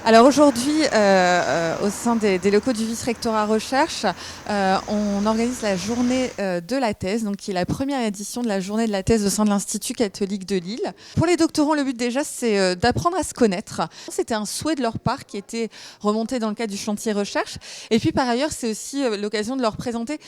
Alors aujourd'hui, au sein des locaux du vice-rectorat recherche, on organise la journée de la thèse, donc qui est la première édition de la journée de la thèse au sein de l'Institut catholique de Lille. Pour les doctorants, le but déjà, c'est d'apprendre à se connaître. C'était un souhait de leur part qui était remonté dans le cadre du chantier recherche. Et puis par ailleurs, c'est aussi l'occasion de leur présenter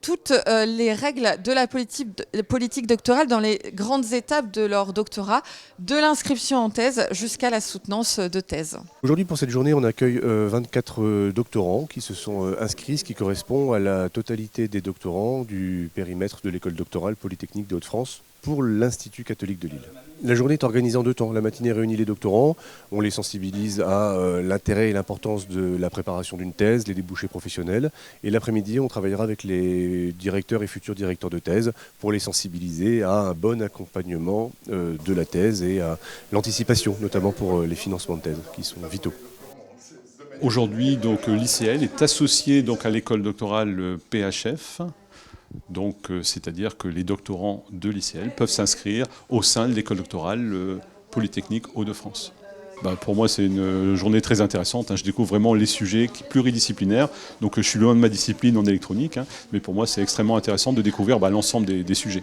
toutes les règles de la politique doctorale dans les grandes étapes de leur doctorat, de l'inscription en thèse jusqu'à la soutenance de thèse. Aujourd'hui, pour cette journée, on accueille 24 doctorants qui se sont inscrits, ce qui correspond à la totalité des doctorants du périmètre de l'école doctorale Polytechnique de Hauts-de-France pour l'Institut catholique de Lille. La journée est organisée en deux temps. La matinée réunit les doctorants, on les sensibilise à l'intérêt et l'importance de la préparation d'une thèse, les débouchés professionnels. Et l'après-midi, on travaillera avec les directeurs et futurs directeurs de thèse pour les sensibiliser à un bon accompagnement de la thèse et à l'anticipation, notamment pour les financements de thèse, qui sont vitaux. Aujourd'hui, donc, l'ICL est associé donc, à l'école doctorale PHF. Donc, c'est-à-dire que les doctorants de l'ICL peuvent s'inscrire au sein de l'école doctorale Polytechnique Hauts-de-France. Pour moi, c'est une journée très intéressante. Je découvre vraiment les sujets pluridisciplinaires. Donc, je suis loin de ma discipline en électronique, mais pour moi, c'est extrêmement intéressant de découvrir l'ensemble des sujets.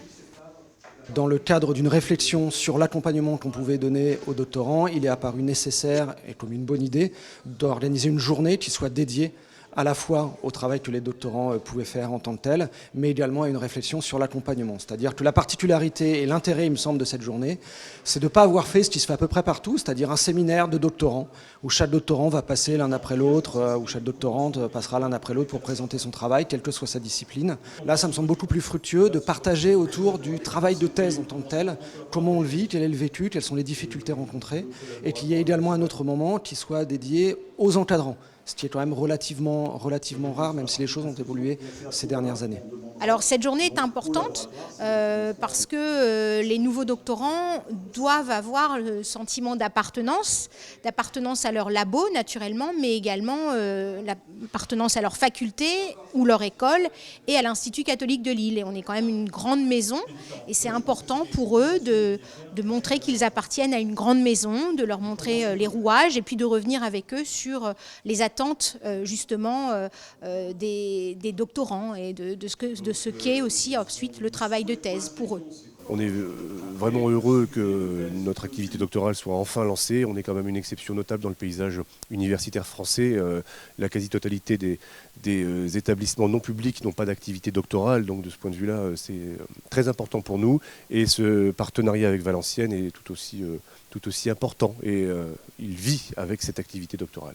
Dans le cadre d'une réflexion sur l'accompagnement qu'on pouvait donner aux doctorants, il est apparu nécessaire et comme une bonne idée d'organiser une journée qui soit dédiée à la fois au travail que les doctorants pouvaient faire en tant que tel, mais également à une réflexion sur l'accompagnement. C'est-à-dire que la particularité et l'intérêt, il me semble, de cette journée, c'est de ne pas avoir fait ce qui se fait à peu près partout, c'est-à-dire un séminaire de doctorants, où chaque doctorant va passer l'un après l'autre, où chaque doctorante passera l'un après l'autre pour présenter son travail, quelle que soit sa discipline. Là, ça me semble beaucoup plus fructueux de partager autour du travail de thèse en tant que tel, comment on le vit, quel est le vécu, quelles sont les difficultés rencontrées, et qu'il y ait également un autre moment qui soit dédié aux encadrants, ce qui est quand même relativement rare, même si les choses ont évolué ces dernières années. Alors cette journée est importante parce que les nouveaux doctorants doivent avoir le sentiment d'appartenance à leur labo naturellement, mais également l'appartenance à leur faculté ou leur école et à l'Institut catholique de Lille. Et on est quand même une grande maison et c'est important pour eux de montrer qu'ils appartiennent à une grande maison, de leur montrer les rouages et puis de revenir avec eux sur les attentes justement des doctorants et de ce qu'est aussi ensuite le travail de thèse pour eux. On est vraiment heureux que notre activité doctorale soit enfin lancée. On est quand même une exception notable dans le paysage universitaire français. La quasi-totalité des établissements non publics n'ont pas d'activité doctorale. Donc de ce point de vue-là, c'est très important pour nous. Et ce partenariat avec Valenciennes est tout aussi important. Et il vit avec cette activité doctorale.